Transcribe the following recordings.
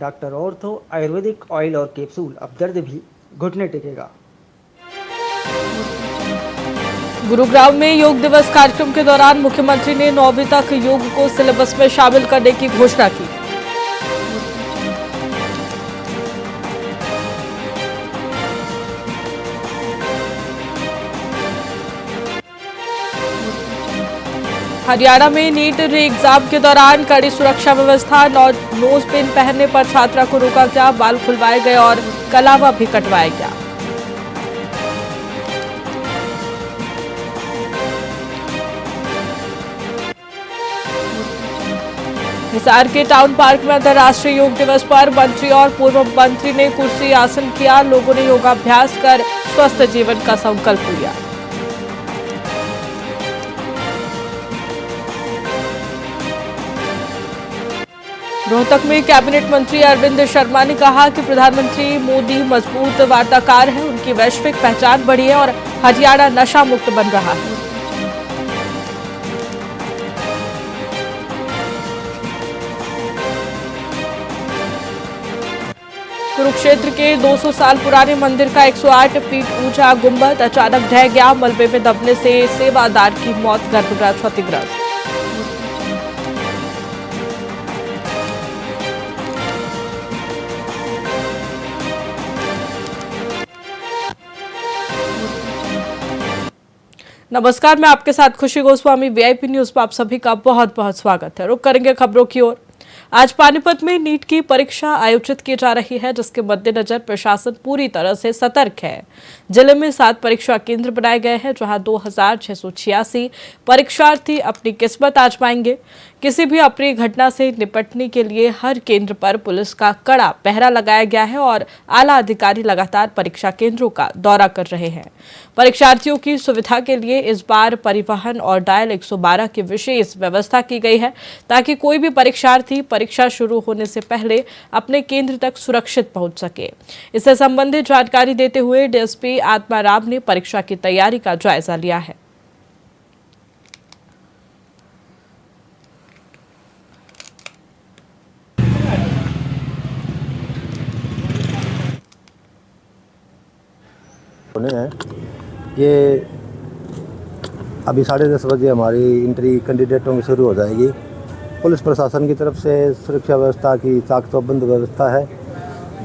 Doctor ortho Ayurvedic oil और capsule, अब दर्द भी घुटने टेकेगा। गुरुग्राम में योग दिवस कार्यक्रम के दौरान मुख्यमंत्री ने 9वीं तक योग को सिलेबस में शामिल करने की घोषणा की। हरियाणा में नीट री एग्जाम के दौरान कड़ी सुरक्षा व्यवस्था, नोज पिन पहनने पर छात्रा को रोका गया, बाल खुलवाए गए और कलावा भी कटवाया गया। हिसार के टाउन पार्क में अंतर्राष्ट्रीय योग दिवस पर मंत्री और पूर्व मंत्री ने कुर्सी आसन किया, लोगों ने योगाभ्यास कर स्वस्थ जीवन का संकल्प लिया। रोहतक में कैबिनेट मंत्री अरविंद शर्मा ने कहा कि प्रधानमंत्री मोदी मजबूत वार्ताकार हैं, उनकी वैश्विक पहचान बढ़ी है और हरियाणा नशा मुक्त बन रहा है। कुरुक्षेत्र के 200 साल पुराने मंदिर का 108 फीट ऊंचा गुंबद अचानक ढह गया, मलबे में दबने से सेवादार की मौत, गर्भगृह क्षतिग्रस्त। नमस्कार, मैं आपके साथ खुशी गोस्वामी। वीआईपी न्यूज पर आप सभी का बहुत बहुत स्वागत है। रुक करेंगे खबरों की ओर। आज पानीपत में नीट की परीक्षा आयोजित की जा रही है, जिसके मद्देनजर प्रशासन पूरी तरह से सतर्क है। जिले में 7 परीक्षा केंद्र बनाए गए हैं, जहां 2686 परीक्षार्थी अपनी किस्मत आजमाएंगे। किसी भी अप्रिय घटना से निपटने के लिए हर केंद्र पर पुलिस का कड़ा पहरा लगाया गया है और आला अधिकारी लगातार परीक्षा केंद्रों का दौरा कर रहे हैं। परीक्षार्थियों की सुविधा के लिए इस बार परिवहन और डायल 112 की विशेष व्यवस्था की गई है, ताकि कोई भी परीक्षार्थी परीक्षा शुरू होने से पहले अपने केंद्र तक सुरक्षित पहुंच सके। इससे संबंधित जानकारी देते हुए डीएसपी आत्माराम ने परीक्षा की तैयारी का जायजा लिया है। ये अभी 10:30 बजे हमारी एंट्री कैंडिडेटों की शुरू हो जाएगी। पुलिस प्रशासन की तरफ से सुरक्षा व्यवस्था की चाक-चौबंद व्यवस्था है,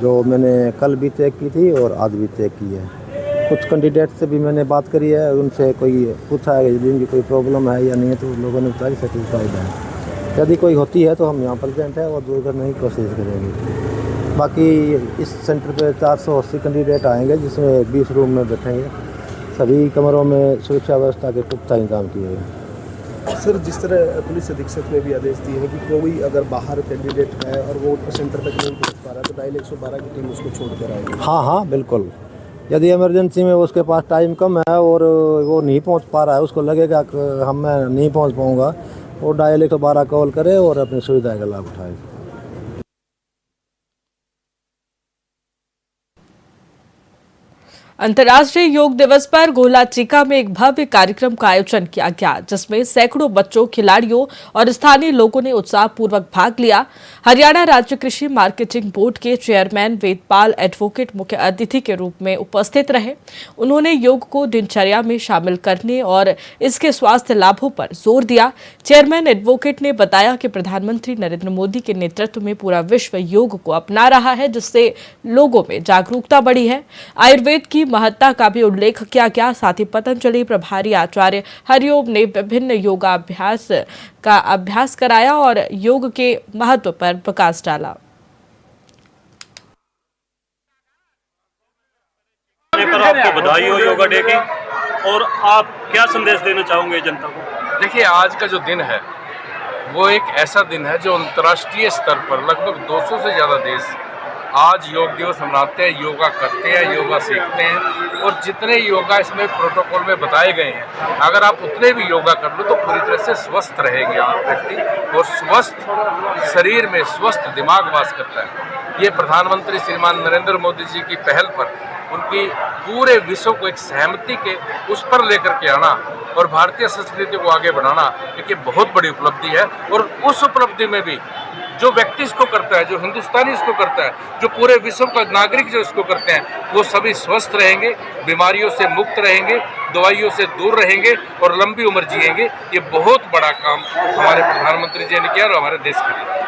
जो मैंने कल भी तय की थी और आज भी तय की है। कुछ कैंडिडेट से भी मैंने बात करी है, उनसे कोई पूछा है कि जिनकी कोई प्रॉब्लम है या नहीं है, तो लोगों ने बताया सेटिस्फाइड है। यदि कोई होती है तो हम यहाँ प्रेजेंट है और दूर करने की कोशिश करेंगे। बाकी इस सेंटर पे 480 कैंडिडेट आएंगे, जिसमें 20 रूम में बैठेंगे। सभी कमरों में सुरक्षा व्यवस्था के पुख्ता इंतजाम किए गए। सर, जिस तरह पुलिस अधीक्षक ने भी आदेश दिए हैं कि कोई अगर बाहर कैंडिडेट है और वो सेंटर तक नहीं पहुंच पा रहा तो डायल 112 की टीम उसको छोड़ कर आएगी। हाँ, बिल्कुल। यदि इमरजेंसी में उसके पास टाइम कम है और वो नहीं पहुंच पा रहा है, उसको लगेगा कि मैं नहीं पहुंच पाऊँगा, वो डायल 112 कॉल करे और अपनी सुविधा का लाभ उठाए। अंतर्राष्ट्रीय योग दिवस पर गोलाचिका में एक भव्य कार्यक्रम का आयोजन किया गया, जिसमें सैकड़ों बच्चों, खिलाड़ियों और स्थानीय लोगों ने उत्साहपूर्वक भाग लिया। हरियाणा राज्य कृषि मार्केटिंग बोर्ड के चेयरमैन वेदपाल एडवोकेट मुख्य अतिथि के रूप में उपस्थित रहे। उन्होंने योग को दिनचर्या में शामिल करने और इसके स्वास्थ्य लाभों पर जोर दिया। चेयरमैन एडवोकेट ने बताया कि प्रधानमंत्री नरेंद्र मोदी के नेतृत्व में पूरा विश्व योग को अपना रहा है, जिससे लोगों में जागरूकता बढ़ी है। आयुर्वेद की महत्ता का भी उल्लेख किया गया। साथ ही पतंजलि प्रभारी आचार्य हरिओम ने विभिन्न योगाभ्यास का अभ्यास कराया और योग के महत्व पर प्रकाश डाला। आपको बधाई हो योगा डे की, और आप क्या संदेश देना चाहोगे जनता को? देखिए, आज का जो दिन है वो एक ऐसा दिन है जो अंतर्राष्ट्रीय स्तर पर लगभग 200 से ज़्यादा देश आज योग दिवस मनाते हैं, योगा करते हैं, योगा सीखते हैं। और जितने योगा इसमें प्रोटोकॉल में बताए गए हैं, अगर आप उतने भी योगा कर लो तो पूरी तरह से स्वस्थ रहेंगे आप व्यक्ति, और स्वस्थ शरीर में स्वस्थ दिमाग वास करता है। ये प्रधानमंत्री श्रीमान नरेंद्र मोदी जी की पहल पर उनकी पूरे विश्व को एक सहमति के उस पर लेकर के आना और भारतीय संस्कृति को आगे बढ़ाना, एक बहुत बड़ी उपलब्धि है। और उस उपलब्धि में भी जो व्यक्ति इसको करता है, जो हिंदुस्तानी इसको करता है, जो पूरे विश्व का नागरिक जो इसको करते हैं, वो सभी स्वस्थ रहेंगे, बीमारियों से मुक्त रहेंगे, दवाइयों से दूर रहेंगे और लंबी उम्र जिएंगे। ये बहुत बड़ा काम हमारे प्रधानमंत्री जी ने किया और हमारे देश के लिए।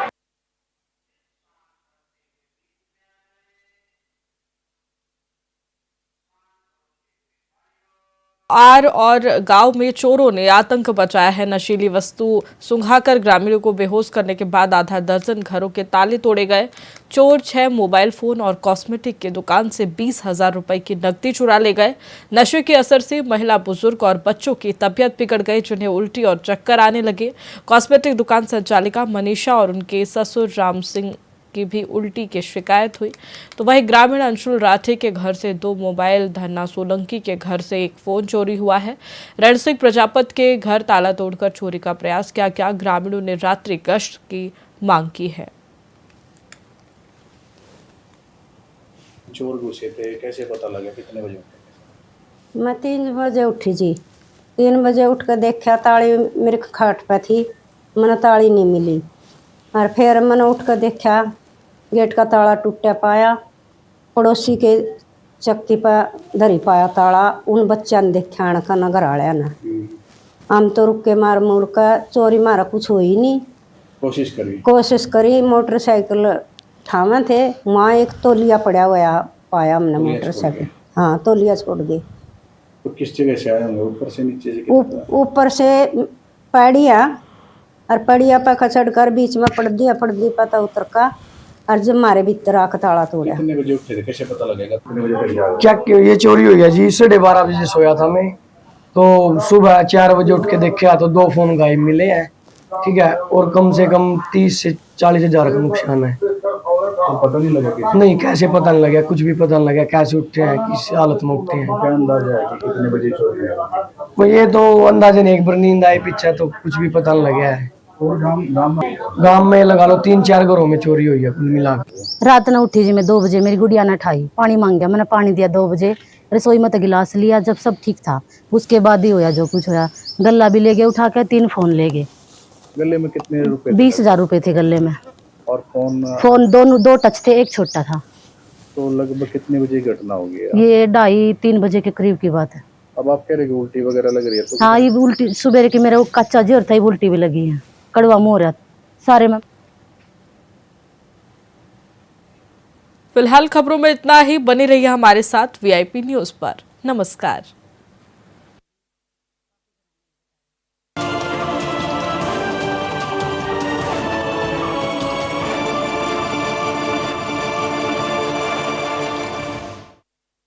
आर और गांव में चोरों ने आतंक मचाया है। नशीली वस्तु सुंघाकर ग्रामीणों को बेहोश करने के बाद आधा दर्जन घरों के ताले तोड़े गए। चोर 6 मोबाइल फोन और कॉस्मेटिक की दुकान से 20,000 रुपए की नकदी चुरा ले गए। नशे के असर से महिला, बुजुर्ग और बच्चों की तबीयत बिगड़ गई, जिन्हें उल्टी और चक्कर आने लगे। कॉस्मेटिक दुकान संचालिका मनीषा और उनके ससुर राम सिंह की भी उल्टी की शिकायत हुई। तो वहीं ग्रामीण अंशुल राठे के घर से 2 मोबाइल, धन्ना सोलंकी के घर से 1 फोन चोरी हुआ है। रण सिंह प्रजापत के घर ताला तोड़कर चोरी का प्रयास किया गया। ग्रामीणों ने रात्रि गश्त की मांग की है। चोर घुसे थे, कैसे पता लगा, कितने बजे? मैं 3 बजे उठी जी। 3 बजे उठ कर देखा ताली मेरे खाट पर थी, मैंने ताली नहीं मिली। और फिर मैंने उठ कर देखा गेट का ताला टूटा पाया, पड़ोसी के चक्की पर धरी पाया ताला। उन बच्चा ने देखा आने ना घर आया ना, हम तो रुक के मार मुड़ कर चोरी मारा कुछ हुई नहीं। कोशिश करी मोटरसाइकिल ठामे थे, वहाँ एक तौलिया पड़ा हुआ पाया हमने मोटरसाइकिल। हाँ, तौलिया छोड़ गई। तो किस जगह से आए होंगे, ऊपर से नीचे से? ऊपर से पड़िया और पड़िया पर खचड़ कर बीच में पड़ दिया पता उतर का और जब मारे भीतर आकर ताला तोड़ा। कितने बजे उठे थे, कैसे पता लगेगा कितने बजे? क्या ये चोरी हुई है जी? 12:30 बजे सोया था मैं, तो सुबह 4 बजे उठ के देखा तो 2 फोन गायब मिले हैं, ठीक है, और कम से कम 30 से 40 हजार का नुकसान है। तो पता नहीं लगा कि? नहीं, कैसे पता नहीं लगा, कुछ भी पता नहीं लगा, कैसे उठते हैं, किस हालत में उठते हैं। क्या अंदाजा है कि कितने बजे चोरी हुआ? वो ये तो अंदाजन एक बार नींद आई पीछे तो कुछ भी पता नहीं लगा है। और गांव में लगा लो 3-4 घरों में चोरी हुई है कुल मिला के। रात न उठी जी मैं 2 बजे, मेरी गुड़िया ने उठाई, पानी मांग गया, मैंने पानी दिया 2 बजे, रसोई में तो गिलास लिया, जब सब ठीक था उसके बाद ही होया जो कुछ होया। गल्ला भी ले गए उठा के, 3 फोन ले गए। गले में कितने रुपए? 20,000 रुपए थे गले में। और फोन दोनों 2 टच थे, एक छोटा था। तो लगभग कितने बजे घटना होगी? ये 2:30-3 बजे के करीब की बात है। अब आप कह रहे हो उल्टी वगैरह लग रही है? तो हाँ, ये उल्टी सुबह की मेरा कच्चा जोर था, उल्टी भी लगी है, कड़वा मुंह रहा सारे में। फिलहाल खबरों में इतना ही। बने रहिए हमारे साथ VIP न्यूज पर। नमस्कार।